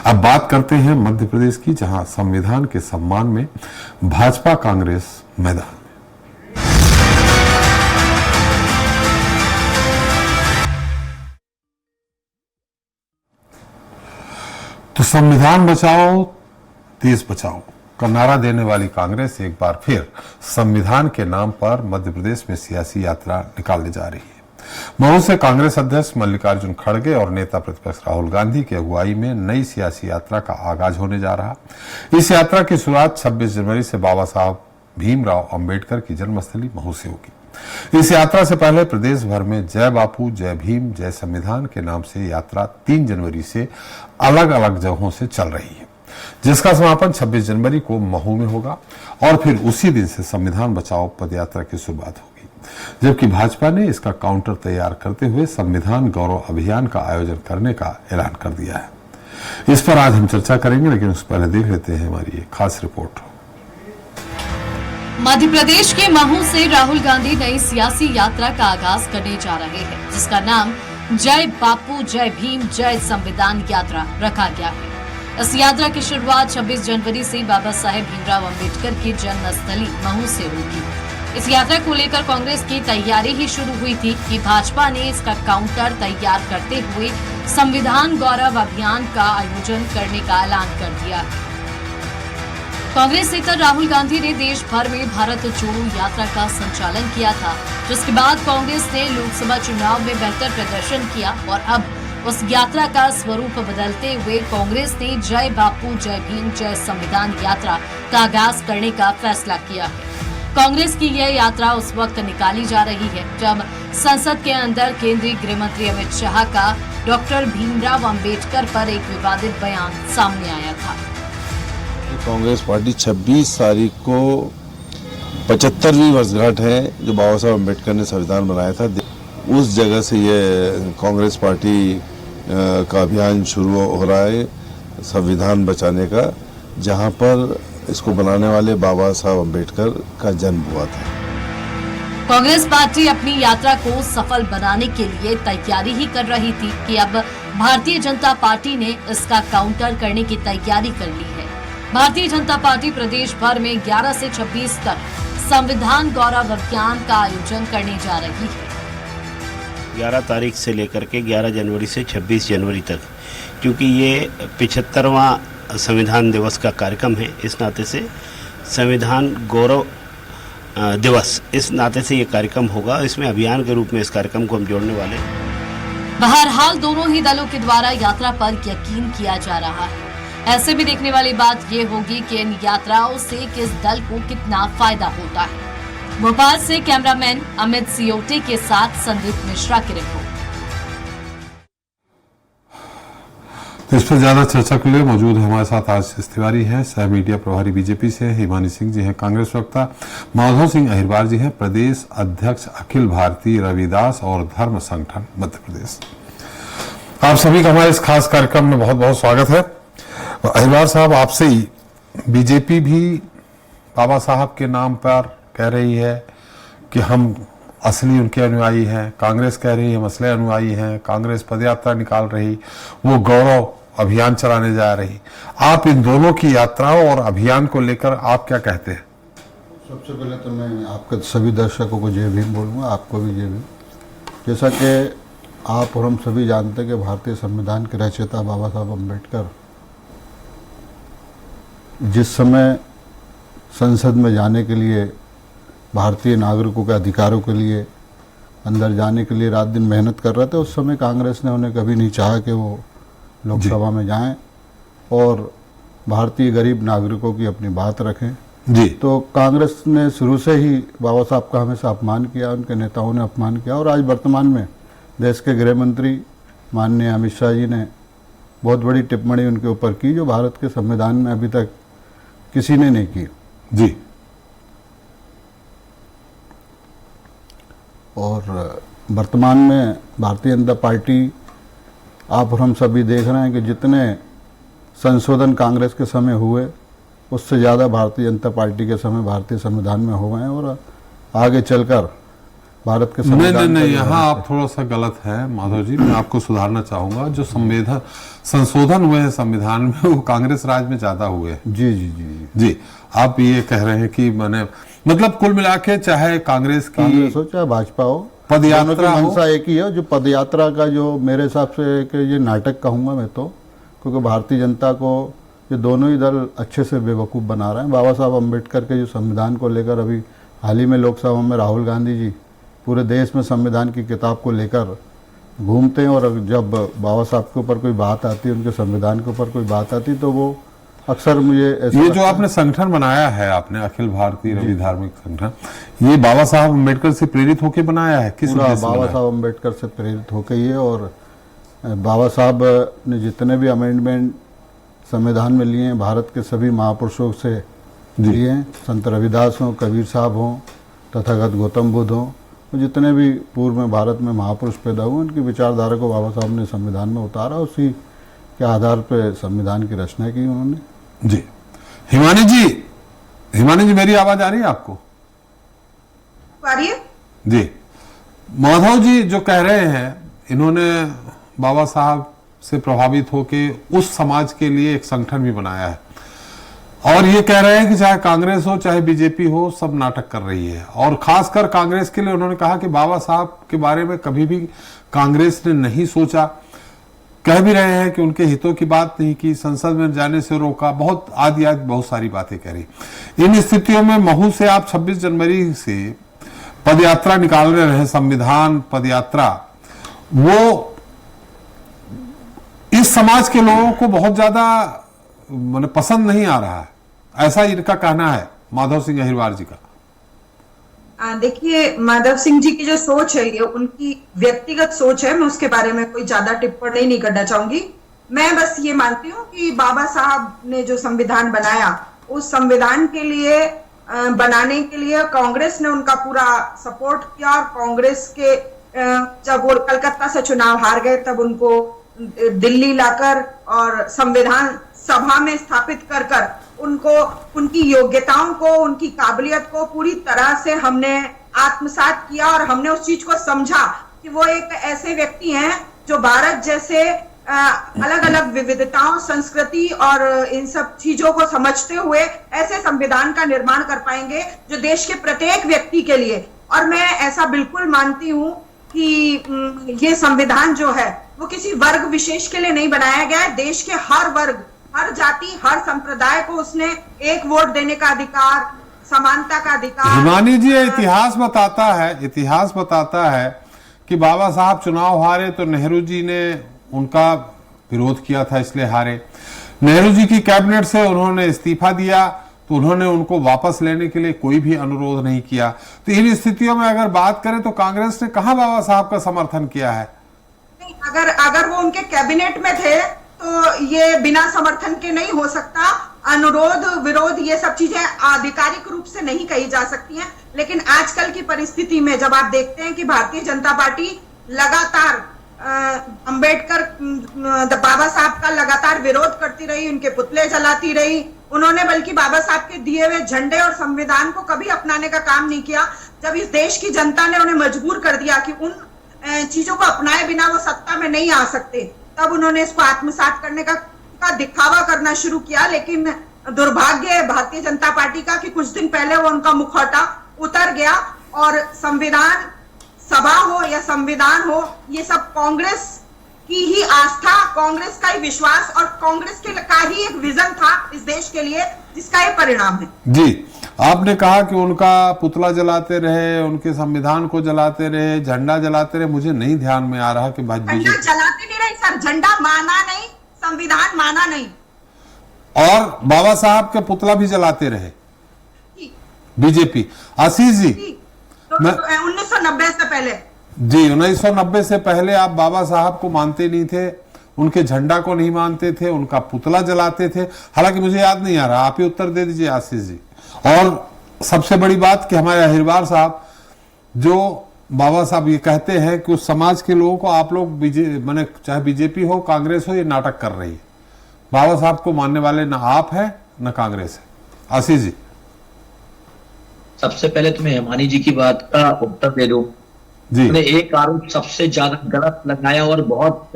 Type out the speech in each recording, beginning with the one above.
अब बात करते हैं मध्य प्रदेश की, जहां संविधान के सम्मान में भाजपा कांग्रेस मैदान। तो संविधान बचाओ देश बचाओ का नारा देने वाली कांग्रेस एक बार फिर संविधान के नाम पर मध्य प्रदेश में सियासी यात्रा निकालने जा रही है। मऊ से कांग्रेस अध्यक्ष मल्लिकार्जुन खड़गे और नेता प्रतिपक्ष राहुल गांधी की अगुवाई में नई सियासी यात्रा का आगाज होने जा रहा। इस यात्रा की शुरुआत 26 जनवरी से बाबा साहब भीमराव अंबेडकर की जन्मस्थली मऊ से होगी। इस यात्रा से पहले प्रदेश भर में जय बापू, जय भीम, जय संविधान के नाम से यात्रा 3 जनवरी से अलग अलग जगहों से चल रही है, जिसका समापन 26 जनवरी को महू में होगा और फिर उसी दिन से संविधान बचाओ पदयात्रा की शुरुआत होगी। जबकि भाजपा ने इसका काउंटर तैयार करते हुए संविधान गौरव अभियान का आयोजन करने का ऐलान कर दिया है। इस पर आज हम चर्चा करेंगे, लेकिन उससे पहले देख लेते हैं हमारी एक खास रिपोर्ट। मध्य प्रदेश के महू से राहुल गांधी नई सियासी यात्रा का आगाज करने जा रहे हैं, जिसका नाम जय बापू, जय भीम, जय संविधान यात्रा रखा गया है। इस यात्रा की शुरुआत 26 जनवरी से बाबा साहेब भीमराव अंबेडकर की जन्मस्थली महू से होगी। इस यात्रा को लेकर कांग्रेस की तैयारी ही शुरू हुई थी कि भाजपा ने इसका काउंटर तैयार करते हुए संविधान गौरव अभियान का आयोजन करने का ऐलान कर दिया। कांग्रेस नेता राहुल गांधी ने देश भर में भारत जोड़ो यात्रा का संचालन किया था, जिसके बाद कांग्रेस ने लोकसभा चुनाव में बेहतर प्रदर्शन किया और अब उस यात्रा का स्वरूप बदलते हुए कांग्रेस ने जय बापू, जय भीम, जय संविधान यात्रा का आगाज करने का फैसला किया है। कांग्रेस की यह यात्रा उस वक्त निकाली जा रही है जब संसद के अंदर केंद्रीय गृह मंत्री अमित शाह का डॉक्टर भीमराव अंबेडकर पर एक विवादित बयान सामने आया था। कांग्रेस पार्टी 26 तारीख को 75वीं वर्षगांठ है जो बाबा साहब अम्बेडकर ने संविधान बनाया था। उस जगह से ये कांग्रेस पार्टी का अभियान शुरू हो रहा है संविधान बचाने का, जहां पर इसको बनाने वाले बाबा साहब अम्बेडकर का जन्म हुआ था। कांग्रेस पार्टी अपनी यात्रा को सफल बनाने के लिए तैयारी ही कर रही थी कि अब भारतीय जनता पार्टी ने इसका काउंटर करने की तैयारी कर ली है। भारतीय जनता पार्टी प्रदेश भर में 11 से 26 तक संविधान गौरव अभियान का आयोजन करने जा रही है। 11 तारीख से लेकर के 11 जनवरी से 26 जनवरी तक, क्योंकि ये 75वां संविधान दिवस का कार्यक्रम है, इस नाते से संविधान गौरव दिवस, इस नाते से ये कार्यक्रम होगा। इसमें अभियान के रूप में इस कार्यक्रम को हम जोड़ने वाले हैं। बहरहाल दोनों ही दलों के द्वारा यात्रा पर यकीन किया जा रहा है। ऐसे भी देखने वाली बात ये होगी कि इन यात्राओं से किस दल को कितना फायदा होता है। भोपाल से कैमरामैन अमित सियोटे के साथ संदीप मिश्रा की रिपोर्ट। तो इस पर ज्यादा चर्चा के लिए मौजूद है हमारे साथ आशीष तिवारी हैं, सह मीडिया प्रभारी बीजेपी से, हिमानी सिंह जी हैं कांग्रेस वक्ता, माधव सिंह अहिरवार जी हैं प्रदेश अध्यक्ष अखिल भारतीय रविदास और धर्म संगठन मध्य प्रदेश। आप सभी का हमारे इस खास कार्यक्रम में बहुत बहुत स्वागत है। अहिरवार साहब, आपसे ही बीजेपी भी बाबा साहब के नाम पर कह रही है कि हम असली उनके अनुयायी हैं, कांग्रेस कह रही है हम असली अनुयायी हैं, कांग्रेस पदयात्रा निकाल रही, वो गौरव अभियान चलाने जा रही। आप इन दोनों की यात्राओं और अभियान को लेकर आप क्या कहते हैं? सबसे पहले तो मैं आपके सभी दर्शकों को जय भीम बोलूँगा, आपको भी जय भीम। जैसा कि आप और हम सभी जानते हैं कि भारतीय संविधान के रचयिता बाबा साहब अम्बेडकर जिस समय संसद में जाने के लिए, भारतीय नागरिकों के अधिकारों के लिए अंदर जाने के लिए रात दिन मेहनत कर रहे थे, उस समय कांग्रेस ने उन्हें कभी नहीं चाहा कि वो लोकसभा में जाएं और भारतीय गरीब नागरिकों की अपनी बात रखें जी। तो कांग्रेस ने शुरू से ही बाबा साहब का हमेशा अपमान किया, उनके नेताओं ने अपमान किया और आज वर्तमान में देश के गृह मंत्री माननीय अमित शाह जी ने बहुत बड़ी टिप्पणी उनके ऊपर की, जो भारत के संविधान में अभी तक किसी ने नहीं की जी। और वर्तमान में भारतीय जनता पार्टी, आप और हम सभी देख रहे हैं कि जितने संशोधन कांग्रेस के समय हुए उससे ज़्यादा भारतीय जनता पार्टी के समय भारतीय संविधान में हो गए हैं और आगे चलकर भारत के नहीं संविधान नहीं का नहीं, जो यहाँ है- आप थोड़ा सा गलत है माधव जी, मैं आपको सुधारना चाहूंगा। जो संशोधन हुए हैं संविधान में वो कांग्रेस राज में ज्यादा हुए हैं। जी जी जी जी जी, आप ये कह रहे हैं कि मैंने मतलब कुल मिला के चाहे कांग्रेस की कांग्रेस हो चाहे भाजपा हो, पदयात्रा दोनों की हो। मंशा एक ही है। जो पदयात्रा का जो मेरे हिसाब से एक ये नाटक कहूँगा मैं तो, क्योंकि भारतीय जनता को ये दोनों ही दल अच्छे से बेवकूफ़ बना रहे हैं। बाबा साहब अम्बेडकर के जो संविधान को लेकर अभी हाल ही में लोकसभा में राहुल गांधी जी पूरे देश में संविधान की किताब को लेकर घूमते हैं, और जब बाबा साहब के ऊपर कोई बात आती है, उनके संविधान के ऊपर कोई बात आती है, तो वो अक्सर मुझे ऐसा ये लगता जो है- आपने संगठन बनाया है, आपने अखिल भारतीय रवि धार्मिक संगठन, ये बाबा साहब अम्बेडकर से प्रेरित होकर बनाया है? किस पूरा उद्देश्य से बाबा बनाया? साहब अम्बेडकर से प्रेरित होकर ही है। और बाबा साहब ने जितने भी अमेंडमेंट संविधान में लिए हैं, भारत के सभी महापुरुषों से लिए हैं। संत रविदास हों, कबीर साहब हों, तथागत गौतम बुद्ध हों, वो जितने भी पूर्व में भारत में महापुरुष पैदा हुए, उनकी विचारधारा को बाबा साहब ने संविधान में उतारा। उसी के आधार पर संविधान की रचना की उन्होंने। जी, हिमानी जी मेरी आवाज आ रही है आपको? आ रही है? जी, माधव जी जो कह रहे हैं, इन्होंने बाबा साहब से प्रभावित होके उस समाज के लिए एक संगठन भी बनाया है, और ये कह रहे हैं कि चाहे कांग्रेस हो चाहे बीजेपी हो, सब नाटक कर रही है। और खासकर कांग्रेस के लिए उन्होंने कहा कि बाबा साहब के बारे में कभी भी कांग्रेस ने नहीं सोचा, कह भी रहे हैं कि उनके हितों की बात नहीं की, संसद में जाने से रोका, बहुत आदि बहुत सारी बातें कह रही। इन स्थितियों में महू से आप 26 जनवरी से पदयात्रा निकाल रहे हैं, संविधान पदयात्रा, वो इस समाज के लोगों को बहुत ज्यादा मैंने पसंद नहीं आ रहा है, ऐसा इनका कहना है, माधव सिंह अहिरवार जी का। देखिए, माधव सिंह जी की जो सोच है, ये उनकी व्यक्तिगत सोच है। मैं उसके बारे में कोई ज्यादा टिप्पणी नहीं करना चाहूंगी। मैं बस ये मानती हूँ कि बाबा साहब ने जो संविधान बनाया, उस संविधान के लिए बनाने के लिए कांग्रेस ने उनका पूरा सपोर्ट किया। और कांग्रेस के जब वो कलकत्ता से चुनाव हार गए, तब उनको दिल्ली लाकर और संविधान सभा में स्थापित कर कर उनको, उनकी योग्यताओं को, उनकी काबिलियत को पूरी तरह से हमने आत्मसात किया। और हमने उस चीज को समझा कि वो एक ऐसे व्यक्ति हैं जो भारत जैसे अलग अलग विविधताओं, संस्कृति और इन सब चीजों को समझते हुए ऐसे संविधान का निर्माण कर पाएंगे जो देश के प्रत्येक व्यक्ति के लिए। और मैं ऐसा बिल्कुल मानती हूं कि ये संविधान जो है वो किसी वर्ग विशेष के लिए नहीं बनाया गया है। देश के हर वर्ग, हर जाति, हर संप्रदाय को उसने एक वोट देने का अधिकार, समानता का अधिकार। हिमानी जी, इतिहास बताता है कि बाबा साहब चुनाव हारे तो नेहरू जी ने उनका विरोध किया था, इसलिए हारे। नेहरू जी की कैबिनेट से उन्होंने इस्तीफा दिया, तो उन्होंने उनको वापस लेने के लिए कोई भी अनुरोध नहीं किया। तो इन स्थितियों में अगर बात करें तो कांग्रेस ने कहां बाबा साहब का समर्थन किया है? अगर वो उनके कैबिनेट में थे तो ये बिना समर्थन के नहीं हो सकता। अनुरोध, विरोध, ये सब चीजें आधिकारिक रूप से नहीं कही जा सकती हैं। लेकिन आजकल की परिस्थिति में जब आप देखते हैं कि भारतीय जनता पार्टी लगातार अंबेडकर, बाबा साहब का लगातार विरोध करती रही, उनके पुतले जलाती रही, उन्होंने बल्कि बाबा साहब के दिए हुए झंडे और संविधान को कभी अपनाने का काम नहीं किया। जब इस देश की जनता ने उन्हें मजबूर कर दिया कि उन चीजों को अपनाए बिना वो सत्ता में नहीं आ सकते, तब उन्होंने इसको आत्मसात करने का दिखावा करना शुरू किया। लेकिन दुर्भाग्य है भारतीय जनता पार्टी का कि कुछ दिन पहले वो उनका मुखौटा उतर गया और संविधान सभा हो या संविधान हो, ये सब कांग्रेस की ही आस्था, कांग्रेस का ही विश्वास और कांग्रेस के का ही एक विजन था इस देश के लिए, जिसका ये परिणाम है। जी, आपने कहा कि उनका पुतला जलाते रहे, उनके संविधान को जलाते रहे, झंडा जलाते रहे। मुझे नहीं ध्यान में आ रहा कि झंडा जलाते नहीं रहे सर, झंडा माना नहीं, संविधान माना नहीं। और बाबा साहब के पुतला भी जलाते रहे बीजेपी। आशीष जी, तो 1990 से पहले जी, 1990 से पहले आप बाबा साहब को मानते नहीं थे, उनके झंडा को नहीं मानते थे, उनका पुतला जलाते थे। हालांकि मुझे याद नहीं आ रहा, आप ही उत्तर दे दीजिए आशीष जी। और सबसे बड़ी बात कि हमारे अहिरवार साहब, जो बाबा साहब ये कहते हैं कि उस समाज के लोगों को आप लोग माने चाहे बीजेपी हो, कांग्रेस हो, ये नाटक कर रही है। बाबा साहब को मानने वाले ना आप है ना कांग्रेस है। आशीष जी, सबसे पहले तो मैं हिमानी जी की बात का उत्तर दे दूं जी। उन्हें एक आरोप सबसे ज्यादा गलत लगाया और बहुत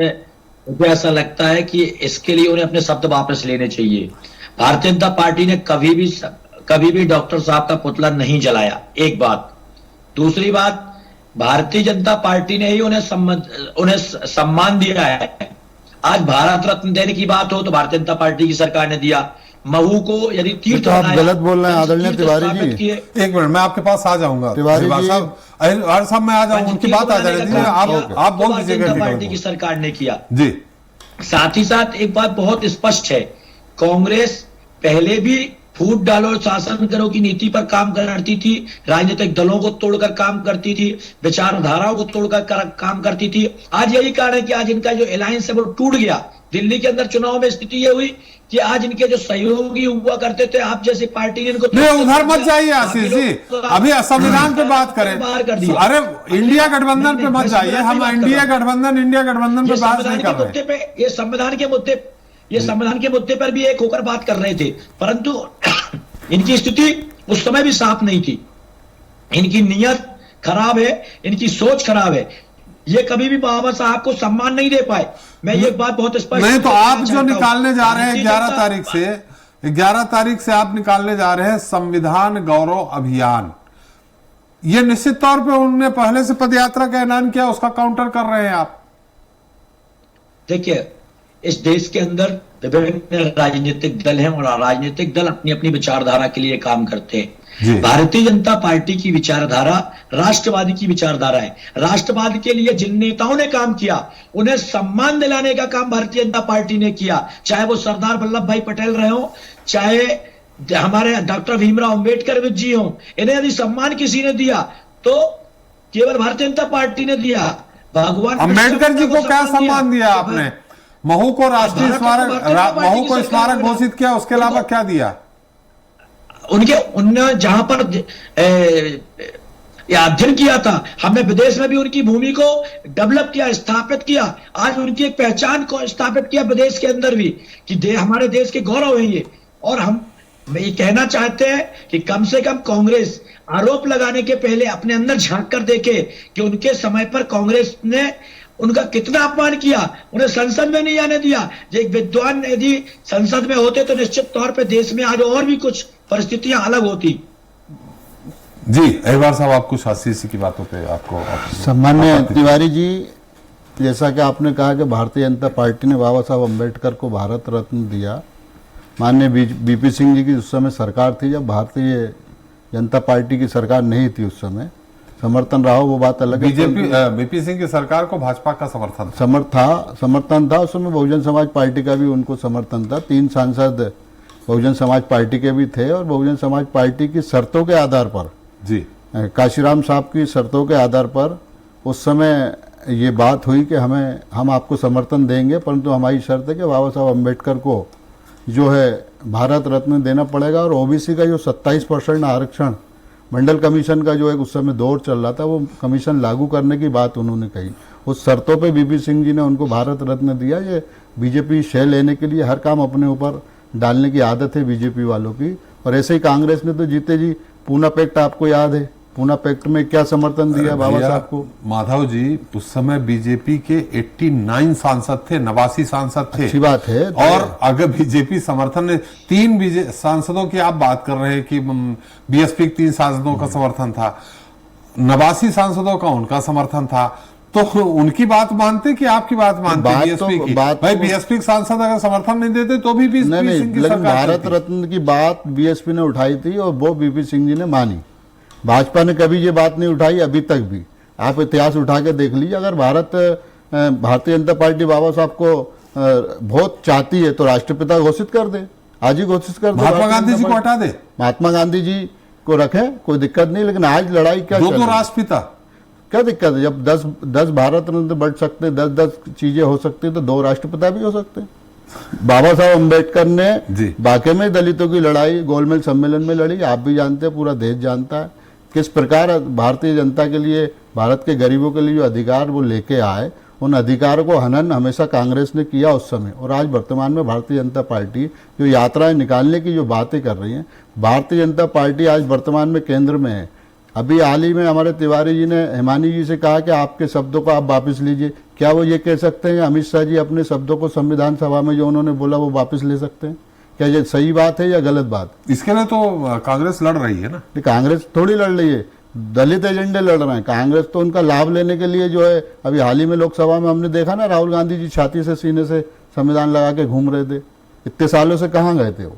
मुझे ऐसा लगता है कि इसके लिए उन्हें अपने शब्द वापस लेने चाहिए। भारतीय जनता पार्टी ने कभी भी डॉक्टर साहब का पुतला नहीं जलाया, एक बात। दूसरी बात, भारतीय जनता पार्टी ने ही उन्हें सम्मान दिया है। आज भारत रत्न देने की बात हो तो भारतीय जनता पार्टी की सरकार ने दिया। महू को यदि तीर्थ तो आप बनाया, गलत बोल रहे हैं आदरणीय तीर्थ तिवारी स्थापित जी। किए। एक मिनट, मैं आपके पास आ जाऊंगा तिवारी जी। साहब, अहिर साहब मैं आ जाऊंगा, उनकी बात आ जाएगी। आप बोल भारतीय दीजिएगा जनता पार्टी की टिकट सरकार ने किया। जी। साथ ही साथ एक बात बहुत स्पष्ट है, कांग्रेस पहले भी फूट डालो शासन करो की नीति पर काम करती थी, राजनीतिक दलों को तोड़कर काम करती थी, विचारधाराओं को तोड़कर काम करती थी। आज यही कारण है कि आज इनका जो अलायंस है वो टूट गया। दिल्ली के अंदर चुनाव में स्थिति ये हुई कि आज इनके जो सहयोगी हुआ करते थे, आप जैसी पार्टी ने इनको नहीं, उधर मत जाइए आशीष जी, अभी संविधान पे बात करें। बाहर कर दिया। अरे इंडिया गठबंधन पे मत जाइए, हम इंडिया गठबंधन पे बात नहीं कर रहे। ये संविधान के मुद्दे पर भी एक होकर बात कर रहे थे, परंतु इनकी स्थिति उस समय भी साफ नहीं थी। इनकी नीयत खराब है, इनकी सोच खराब है। ये कभी भी बाबा साहब को सम्मान नहीं दे पाए। मैं ये बात बहुत स्पष्ट नहीं, तो आप जो निकालने जा रहे हैं 11 तारीख से आप निकालने जा रहे हैं संविधान गौरव अभियान, ये निश्चित तौर पे उन्होंने पहले से पदयात्रा का ऐलान किया, उसका काउंटर कर रहे हैं आप। देखिए, इस देश के अंदर विभिन्न राजनीतिक दल हैं और राजनीतिक दल अपनी अपनी विचारधारा के लिए काम करते हैं। भारतीय जनता पार्टी की विचारधारा राष्ट्रवादी की विचारधारा है। राष्ट्रवाद के लिए जिन नेताओं ने काम किया उन्हें सम्मान दिलाने का काम भारतीय जनता पार्टी ने किया, चाहे वो सरदार वल्लभ भाई पटेल रहे हो, चाहे हमारे डॉक्टर भीमराव अंबेडकर जी हो। इन्हें यदि सम्मान किसी ने दिया तो केवल भारतीय जनता पार्टी ने दिया। भगवान अंबेडकर जी को क्या सम्मान दिया आपने? महू को राष्ट्रीय स्मारक घोषित किया, उसके अलावा क्या दिया? उनने जहां पर अध्ययन किया था, हमने विदेश में भी उनकी भूमि को डेवलप किया, स्थापित किया। आज उनकी एक पहचान को स्थापित किया विदेश के अंदर भी कि हमारे देश के गौरव है ये। और हम ये कहना चाहते हैं कि कम से कम कांग्रेस आरोप लगाने के पहले अपने अंदर झांक कर देखे कि उनके समय पर कांग्रेस ने उनका कितना अपमान किया, उन्हें संसद में नहीं आने दिया। एक विद्वान यदि संसद में होते तो निश्चित तौर पे देश में आज और भी कुछ परिस्थितियां अलग होती। जी अहिर साहब, आप कुछ आशीष की बातों पे आपको सम्मान्य तिवारी जी, जैसा कि आपने कहा कि भारतीय जनता पार्टी ने बाबा साहब अम्बेडकर को भारत रत्न दिया। माननीय बीपी सिंह जी की उस समय सरकार थी, जब भारतीय जनता पार्टी की सरकार नहीं थी उस समय समर्थन रहा हो, वो बात अलग है। बीपी सिंह की सरकार को भाजपा का समर्थन था उस समय। बहुजन समाज पार्टी का भी उनको समर्थन था। 3 सांसद बहुजन समाज पार्टी के भी थे और बहुजन समाज पार्टी की शर्तों के आधार पर जी काशीराम साहब की शर्तों के आधार पर उस समय ये बात हुई कि हम आपको समर्थन देंगे, परंतु हमारी शर्त है कि बाबा साहब अम्बेडकर को जो है भारत रत्न देना पड़ेगा। और ओबीसी का जो 27% आरक्षण मंडल कमीशन का जो एक उस समय दौर चल रहा था, वो कमीशन लागू करने की बात उन्होंने कही। उस शर्तों पे बीपी सिंह जी ने उनको भारत रत्न दिया। ये बीजेपी शय लेने के लिए हर काम अपने ऊपर डालने की आदत है बीजेपी वालों की। और ऐसे ही कांग्रेस ने तो जीते जी पूना पैक्ट आपको याद है, पूना पैक्ट में क्या समर्थन दिया बाबा साहब को। माधव जी, उस समय बीजेपी के 89 सांसद थे, 89 सांसद थे। अच्छी बात है। और अगर बीजेपी समर्थन ने 3 सांसदों की आप बात कर रहे हैं कि बीएसपी के 3 सांसदों का समर्थन था, 89 सांसदों का उनका समर्थन था, तो उनकी बात मानते कि आपकी बात मानते? बीएसपी की भाई, बीएसपी के सांसद अगर समर्थन नहीं देते तो भी लेकिन भारत रत्न की बात बीएसपी ने उठाई थी और वो बीपी सिंह जी ने मानी। भाजपा ने कभी ये बात नहीं उठाई अभी तक भी। आप इतिहास उठा के देख लीजिए। अगर भारतीय जनता पार्टी बाबा साहब को बहुत चाहती है तो राष्ट्रपिता घोषित कर दे, आज ही घोषित कर दे। महात्मा गांधी जी को हटा दे, महात्मा गांधी जी को रखे, कोई दिक्कत नहीं। लेकिन आज लड़ाई क्या, दो राष्ट्रपिता, क्या दिक्कत है? जब 10 भारत रत्न बढ़ सकते, 10 चीजें हो सकती, तो 2 राष्ट्रपिता भी हो सकते। बाबा साहब अम्बेडकर ने वाकई में दलितों की लड़ाई गोलमेज सम्मेलन में लड़ी। आप भी जानते हैं, पूरा देश जानता है किस प्रकार भारतीय जनता के लिए, भारत के गरीबों के लिए जो अधिकार वो लेके आए, उन अधिकारों को हनन हमेशा कांग्रेस ने किया उस समय। और आज वर्तमान में भारतीय जनता पार्टी जो यात्राएं निकालने की जो बातें कर रही है, भारतीय जनता पार्टी आज वर्तमान में केंद्र में है। अभी हाल ही में हमारे तिवारी जी ने हिमानी जी से कहा कि आपके शब्दों को आप वापस लीजिए। क्या वो ये कह सकते हैं अमित शाह जी अपने शब्दों को संविधान सभा में जो उन्होंने बोला वो वापस ले सकते हैं? क्या ये सही बात है या गलत बात? इसके लिए तो कांग्रेस लड़ रही है ना। कांग्रेस थोड़ी लड़ रही है, दलित एजेंडे लड़ रहे हैं। कांग्रेस तो उनका लाभ लेने के लिए जो है, अभी हाल ही में लोकसभा में हमने देखा ना, राहुल गांधी जी छाती से सीने से संविधान लगा के घूम रहे थे। इतने सालों से कहाँ गए थे वो?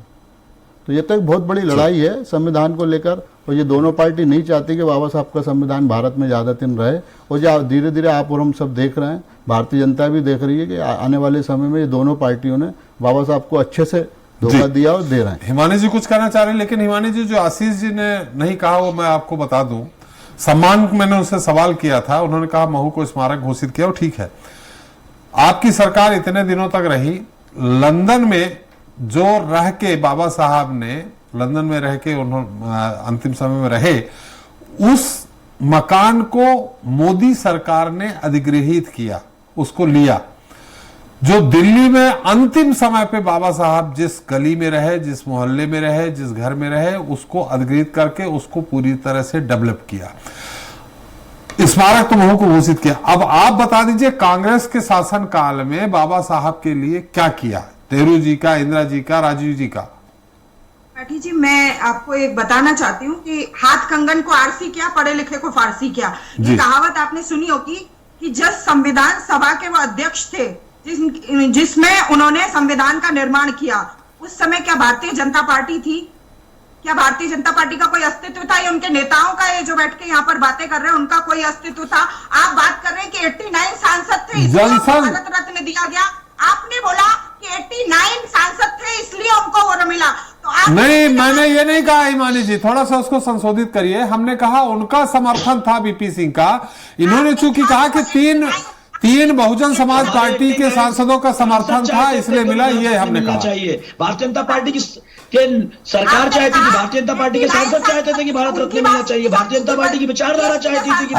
तो ये तो एक बहुत बड़ी लड़ाई है संविधान को लेकर, और ये दोनों पार्टी नहीं चाहती कि बाबा साहब का संविधान भारत में ज़्यादा दिन रहे। और जो धीरे धीरे आप और हम सब देख रहे हैं, भारतीय जनता भी देख रही है कि आने वाले समय में ये दोनों पार्टियों ने बाबा साहब को अच्छे से धोखा दिया और दे रहे हैं। हिमानी जी कुछ कहना चाह रहे हैं, लेकिन हिमानी जी जो आशीष जी ने नहीं कहा वो मैं आपको बता दूं। सम्मान मैंने उनसे सवाल किया था, उन्होंने कहा महू को स्मारक घोषित किया, और ठीक है। आपकी सरकार इतने दिनों तक रही, लंदन में जो रह के बाबा साहब ने लंदन में रह के उन्होंने अंतिम समय में रहे, उस मकान को मोदी सरकार ने अधिग्रहित किया, उसको लिया। जो दिल्ली में अंतिम समय पे बाबा साहब जिस गली में रहे, जिस मोहल्ले में रहे, जिस घर में रहे, उसको अधिग्रहित करके उसको पूरी तरह से डेवलप किया, स्मारक तो महू को घोषित किया। अब आप बता दीजिए कांग्रेस के शासन काल में बाबा साहब के लिए क्या किया, नेहरू जी का, इंदिरा जी का, राजीव जी का? पाठी जी, मैं आपको एक बताना चाहती हूँ कि हाथ कंगन को आरसी क्या, पढ़े लिखे को फारसी क्या। ये कहावत आपने सुनी होगी कि जब संविधान सभा के वो अध्यक्ष थे जिसमें उन्होंने संविधान का निर्माण किया, उस समय क्या भारतीय जनता पार्टी थी? क्या भारतीय जनता पार्टी का कोई अस्तित्व था? या उनके नेताओं का, ये जो बैठ के यहाँ पर बातें कर रहे हैं, उनका कोई अस्तित्व था? आप बात कर रहे हैं कि 89 सांसद थे इसलिए भारत रत्न दिया गया। आपने बोला कि 89 सांसद थे इसलिए उनको वो मिला। तो आप नहीं, मैंने ये नहीं कहा हिमानी जी, थोड़ा सा उसको संशोधित करिए। हमने कहा उनका समर्थन था बीपी सिंह का। इन्होंने चूंकि कहा कि तीन बहुजन समाज पार्टी के सांसदों का समर्थन था इसलिए मिला, ये हमने कहा। चाहिए भारतीय जनता पार्टी की सरकार चाहती थी, भारतीय जनता पार्टी के सांसद चाहते थे कि भारत रत्न मिलना चाहिए, भारतीय जनता पार्टी की विचारधारा चाहती थी कि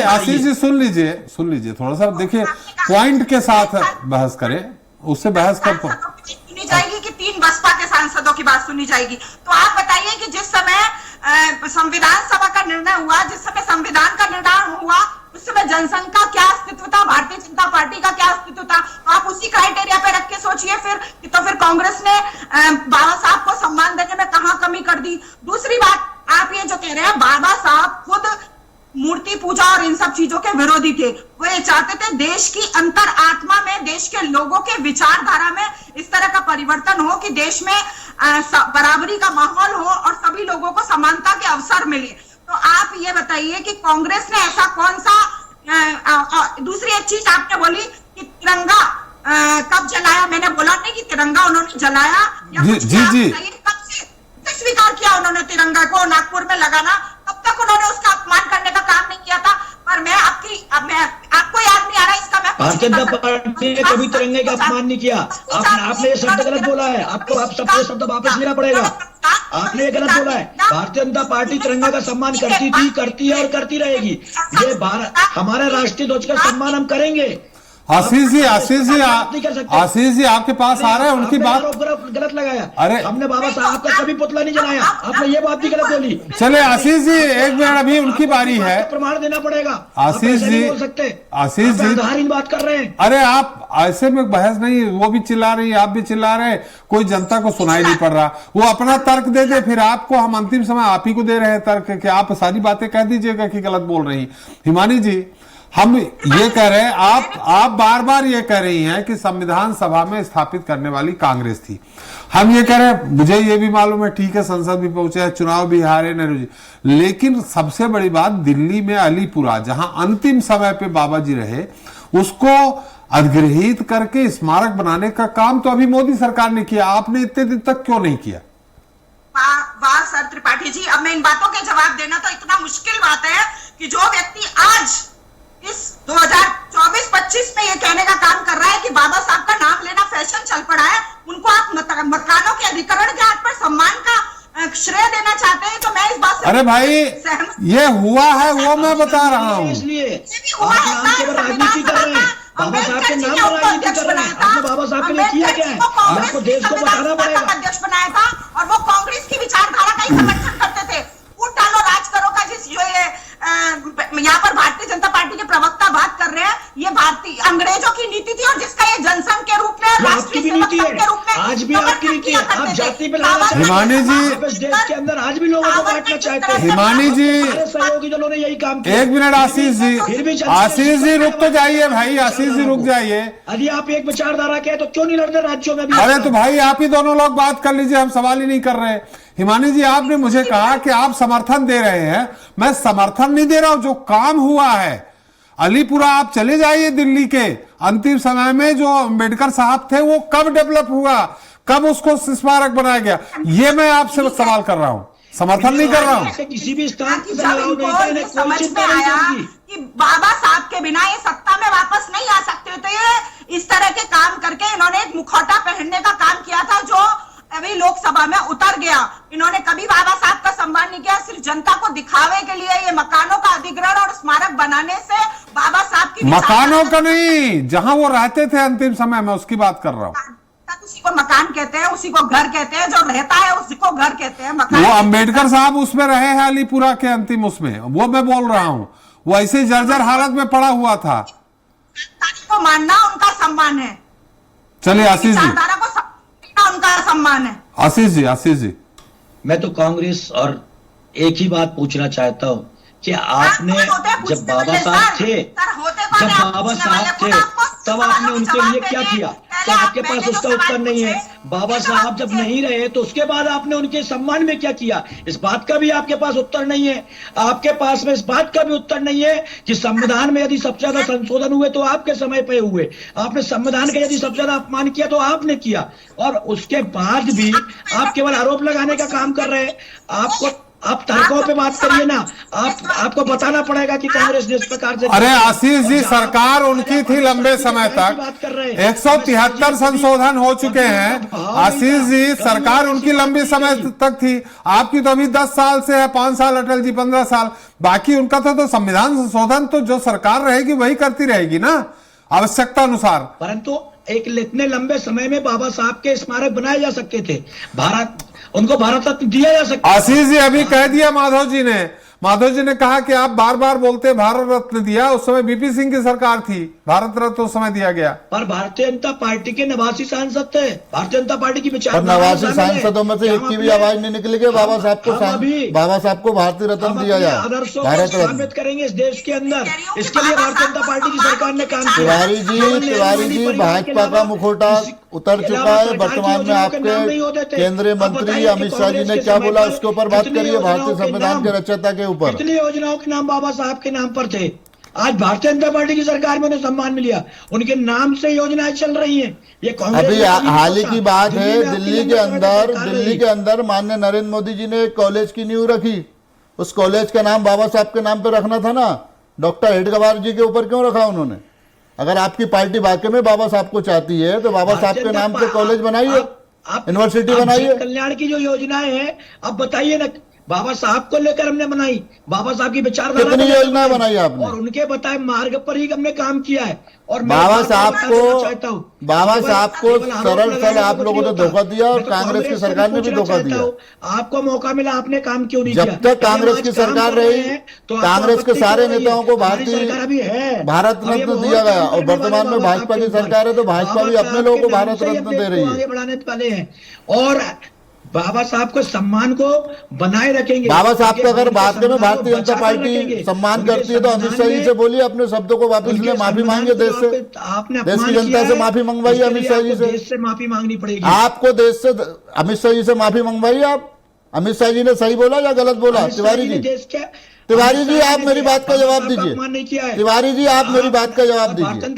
आशीष जी सुन लीजिए थोड़ा सा, देखिए पॉइंट के साथ बहस करें, उससे बहस कर सुनी जाएगी कि 3 बसपा के सांसदों की बात सुनी जाएगी। तो आप बताइए कि जिस समय संविधान सभा का निर्णय हुआ, जिस समय संविधान का निर्माण हुआ, उस समय जनसंघ का क्या अस्तित्व था, भारतीय जनता पार्टी का क्या अस्तित्व था? तो आप उसी क्राइटेरिया पे रख के सोचिए फिर, तो फिर कांग्रेस ने बाबा साहब को सम्मान देने में कहां कमी कर दी? दूसरी बात, आप ये जो कह रहे हैं, बाबा साहब खुद मूर्ति पूजा और इन सब चीजों के विरोधी थे। वो ये चाहते थे देश की अंतर आत्मा में, देश के लोगों के विचारधारा में इस तरह का परिवर्तन हो कि देश में बराबरी का माहौल हो और सभी लोगों को समानता के अवसर मिले। तो आप ये बताइए कि कांग्रेस ने ऐसा कौन सा दूसरी एक चीज आपने बोली कि तिरंगा कब जलाया? मैंने बोला नहीं कि तिरंगा उन्होंने जलाया या कुछ जी। कब से स्वीकार किया उन्होंने तिरंगा को नागपुर में लगाना? तब तक उन्होंने उसका अपमान करने का काम नहीं किया था। पर मैं आपको याद नहीं आ रहा इसका, मैं भारतीय जनता पार्टी ने कभी तिरंगे का अपमान नहीं किया। आपने ये शब्द गलत बोला है, आपको आप सबसे शब्द वापस लेना पड़ेगा। आपने ये गलत बोला है। भारतीय जनता पार्टी तिरंगा का सम्मान करती थी, करती है और करती रहेगी। ये भारत हमारा राष्ट्रीय ध्वज का सम्मान हम करेंगे। आशीष जी आपके पास आ रहे हैं, उनकी बात गलत लगाया। अरे हमने बाबा साहब का कभी पुतला नहीं जलाया, आपने ये बात भी गलत बोली। चले आशीष जी एक मिनट, अभी उनकी बारी है, प्रमाण देना पड़ेगा। आशीष जी बोल सकते, आशीष जी बात कर रहे हैं। अरे आप ऐसे में बहस नहीं, वो भी चिल्ला रही, आप भी चिल्ला रहे, कोई जनता को सुनाई नहीं पड़ रहा। वो अपना तर्क दे दे, फिर आपको हम अंतिम समय आप ही को दे रहे हैं तर्क कि आप सारी बातें कह दीजिएगा कि गलत बोल रही। हिमानी जी, हम ये कह रहे हैं, आप बार बार ये कह रही हैं कि संविधान सभा में स्थापित करने वाली कांग्रेस थी। हम ये कह रहे हैं, मुझे ये भी मालूम है, ठीक है, संसद भी पहुंचे हैं, चुनाव भी हारे नेहरू जी, लेकिन सबसे बड़ी बात दिल्ली में अलीपुरा, जहां अंतिम समय पे बाबा जी रहे, उसको अधिग्रहित करके स्मारक बनाने का काम तो अभी मोदी सरकार ने किया। आपने इतने दिन तक क्यों नहीं किया? वाह सर त्रिपाठी जी, अब मैं इन बातों के जवाब देना तो इतना मुश्किल बात है कि जो व्यक्ति आज इस 2024-25 में ये कहने का काम कर रहा है कि बाबा साहब का नाम लेना फैशन चल पड़ा है, उनको आप मकानों के अधिकरण के हाथ पर सम्मान का श्रेय देना चाहते हैं। तो मैं इस बात से अरे भाई ये हुआ है, वो मैं बता रहा हूँ। इसलिए राजनीति कर रहे हैं, बाबा साहब के नाम पर राजनीति कर रहे हैं। आपने बाबा साहब के लिए किया क्या है? आपको देश को बताना पड़ेगा। अध्यक्ष बनाया था और वो कांग्रेस की विचारधारा का ही समर्थन करते थे। वोट डालो राज करो का जिस जो आपकी भी नीति है, आज भी आपकी नीति है, आप जाति पे लाना चाहते हैं। हिमानी जी, आप इस देश के अंदर आज भी लोगों को बांटना चाहते हैं। हिमानी जी, सारे सहयोगी दलों ने यही काम किया। एक मिनट आशीष जी रुक तो जाइए भाई, आशीष जी रुक जाइए। यदि आप एक विचारधारा के हैं तो क्यों नहीं लड़ते राज्यों में भी? अरे तो भाई आप ही दोनों लोग बात कर लीजिए, हम सवाल ही नहीं कर रहे। हिमानी जी, आपने मुझे कहा कि आप समर्थन दे रहे हैं, मैं समर्थन नहीं दे रहा हूं। जो काम हुआ है अलीपुरा, आप चले जाइए दिल्ली के अंतिम समय में जो अंबेडकर साहब थे वो कब डेवलप हुआ, कब उसको स्मारक बनाया गया, ये मैं आपसे सवाल कर रहा हूं, समर्थन नहीं कर रहा हूं। किसी भी स्थान कि जब इनको ये समझ में आया कि बाबा साहब के बिना ये सत्ता में वापस नहीं आ सकते, तो ये इस तरह के काम करके इन्होंने एक मुखौटा पहनने का काम किया था जो अभी लोकसभा में उतर गया। इन्होंने कभी बाबा साहब का सम्मान नहीं किया, सिर्फ जनता को दिखावे के लिए ये मकानों का अधिग्रहण और स्मारक बनाने से बाबा साहब की मकानों का नहीं, जहां वो रहते थे अंतिम समय में, उसकी बात कर रहा हूं। उसी को मकान कहते हैं, उसी को घर कहते हैं, जो रहता है उसी को घर कहते हैं। मकान वो अंबेडकर साहब उसमें रहे हैं अलीपुरा के अंतिम उसमें, वो मैं बोल रहा हूं, वो ऐसे जर्जर हालत में पड़ा हुआ था। को मानना उनका सम्मान है। चलिए आशीष जी, विचारधारा को समझना उनका सम्मान है। आशीष जी मैं तो कांग्रेस और एक ही बात पूछना चाहता हूं कि आपने जब बाबा साहब थे, तब आपने उनके लिए क्या किया? तो आपके पास उसका उत्तर नहीं है। बाबा साहब जब नहीं रहे तो उसके बाद आपने उनके सम्मान में क्या किया, इस बात का भी आपके पास उत्तर नहीं है। आपके पास में इस बात का भी उत्तर नहीं है कि संविधान में यदि सबसे ज्यादा संशोधन हुए तो आपके समय पे हुए, आपने संविधान का यदि सबसे ज्यादा अपमान किया तो आपने किया, और उसके बाद भी आप केवल आरोप लगाने का काम कर रहे हैं। आप तर्कों पे बात करिए ना, आपको बताना पड़ेगा कि कांग्रेस ने इस प्रकार से। अरे आशीष जी, सरकार उनकी थी लंबे समय तक, 173 संशोधन हो चुके हैं। आशीष जी, सरकार उनकी लंबी समय तक थी, आपकी तो अभी 10 साल से है, 5 साल अटल जी, 15 साल बाकी उनका तो संविधान संशोधन तो जो सरकार रहेगी वही करती रहेगी ना, आवश्यकता अनुसार। परंतु एक इतने लंबे समय में बाबा साहब के स्मारक बनाए जा सकते थे, उनको भारत रत्न दिया जा सकता। आशीष जी, अभी कह दिया माधव जी ने कहा कि आप बार बार बोलते हैं भारत रत्न दिया, उस समय बीपी सिंह की सरकार थी, भारत रत्न उस समय दिया गया। पर भारतीय जनता पार्टी के 89 सांसद थे, भारतीय जनता पार्टी की विचारधारा। 89 सांसदों में से एक की भी आवाज नहीं निकली कि बाबा साहब को भारतीय रत्न दिया जाए, भारत रत्न करेंगे इस देश के अंदर। इसके लिए भारतीय जनता पार्टी की सरकार ने काम किया। तिवारी जी, भाजपा का मुखौटा उतर चुका है। वर्तमान में आपके केंद्रीय मंत्री अमित शाह जी ने क्या बोला, उसके ऊपर बात करिए, भारतीय संविधान के रचयिता के ऊपर। कितनी योजनाओं के नाम बाबा साहब के नाम पर थे, आज भारतीय जनता पार्टी की सरकार में उन्हें सम्मान मिला, उनके नाम से योजनाएं चल रही हैं। ये कांग्रेस अभी हाल ही की बात है, दिल्ली के अंदर माननीय नरेंद्र मोदी जी ने एक कॉलेज की नींव रखी, उस कॉलेज का नाम बाबा साहब के नाम पे रखना था ना, डॉक्टर हेडगेवार जी के ऊपर क्यों रखा उन्होंने? अगर आपकी पार्टी वाकई में बाबा साहब को चाहती है तो बाबा साहब के नाम पे कॉलेज बनाइए, यूनिवर्सिटी बनाइए। कल्याण की जो योजनाएं हैं, अब बताइए ना, बाबा साहब को लेकर हमने बनाई, बाबा साहब की विचारधारा कितनी योजनाएं बनाई आपने, और उनके बताए मार्ग पर ही हमने काम किया है। और बाबा साहब को सरल आप लोगों ने धोखा दिया, और कांग्रेस की सरकार ने भी धोखा दिया। आपको मौका मिला, आपने काम क्यों नहीं किया? जब तक कांग्रेस की सरकार रही तो कांग्रेस के सारे नेताओं को भारत रत्न दिया गया, और वर्तमान में भाजपा की सरकार है तो भाजपा भी अपने लोगों को भारत रत्न दे रही है। आगे बढ़ाने वाले हैं और बाबा साहब को सम्मान को बनाए रखेंगे। बाबा साहब को अगर वाकई में भारतीय जनता पार्टी सम्मान करती है तो अमित शाह जी से बोलिए, अपने शब्दों को वापस ले, माफी मांगे देश से, देश की जनता से माफी मंगवाइए, अमित शाह जी से। देश से माफी मांगनी पड़ेगी आपको, देश से अमित शाह जी से माफी मंगवाइए आप। अमित शाह जी ने सही बोला या गलत बोला? तिवारी जी आप मेरी बात का जवाब दीजिए। तिवारी जी आप मेरी बात का जवाब दीजिए।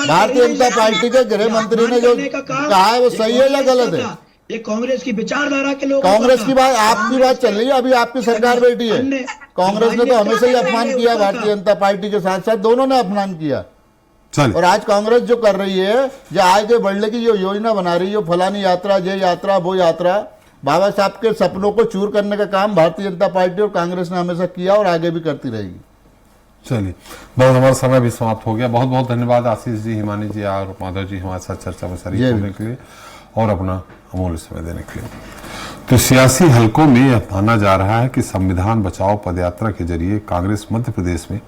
भारतीय जनता पार्टी के गृह मंत्री ने जो कहा है वो सही है या गलत है? ये कांग्रेस की विचारधारा के लोग, कांग्रेस की बात, आपकी बात चल रही है, अभी आपकी सरकार बैठी है। कांग्रेस ने तो हमेशा ही अपमान किया, भारतीय जनता पार्टी के साथ साथ दोनों ने अपमान किया। और आज कांग्रेस जो कर रही है, जो आगे बढ़ने की जो योजना बना रही है, फलानी यात्रा, ये यात्रा, वो यात्रा, बाबा साहब के सपनों को चूर करने का काम भारतीय जनता पार्टी और कांग्रेस ने हमेशा किया और आगे भी करती रहेगी। चलिए, बहुत हमारा समय भी समाप्त हो गया। बहुत बहुत धन्यवाद आशीष जी, हिमानी जी और माधव जी हमारे साथ चर्चा में शरीक होने के लिए और अपना अमूल्य समय देने के लिए। तो सियासी हलकों में यह माना जा रहा है कि संविधान बचाओ पदयात्रा के जरिए कांग्रेस मध्य प्रदेश में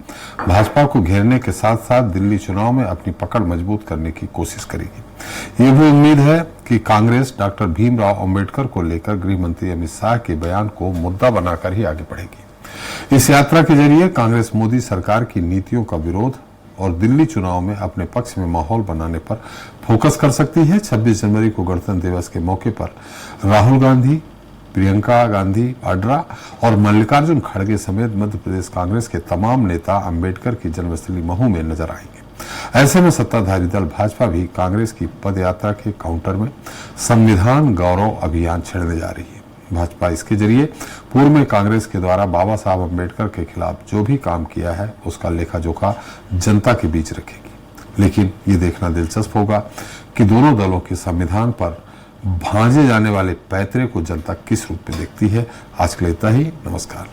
भाजपा को घेरने के साथ साथ दिल्ली चुनाव में अपनी पकड़ मजबूत करने की कोशिश करेगी। ये भी उम्मीद है कि कांग्रेस डॉक्टर भीमराव अंबेडकर को लेकर गृह मंत्री अमित शाह के बयान को मुद्दा बनाकर ही आगे बढ़ेगी। इस यात्रा के जरिए कांग्रेस मोदी सरकार की नीतियों का विरोध और दिल्ली चुनाव में अपने पक्ष में माहौल बनाने पर फोकस कर सकती है। 26 जनवरी को गणतंत्र दिवस के मौके पर राहुल गांधी, प्रियंका गांधी वाड्रा और मल्लिकार्जुन खड़गे समेत मध्य प्रदेश कांग्रेस के तमाम नेता अंबेडकर की जन्मस्थली महू में नजर आएंगे। ऐसे में सत्ताधारी दल भाजपा भी कांग्रेस की पदयात्रा के काउंटर में संविधान गौरव अभियान छेड़ने जा रही है। भाजपा इसके जरिए पूर्व में कांग्रेस के द्वारा बाबा साहब अंबेडकर के खिलाफ जो भी काम किया है उसका लेखा जोखा जनता के बीच रखेगी। लेकिन ये देखना दिलचस्प होगा कि दोनों दलों के संविधान पर भांजे जाने वाले पैतरे को जनता किस रूप में देखती है। आज के लिए इतना ही। नमस्कार।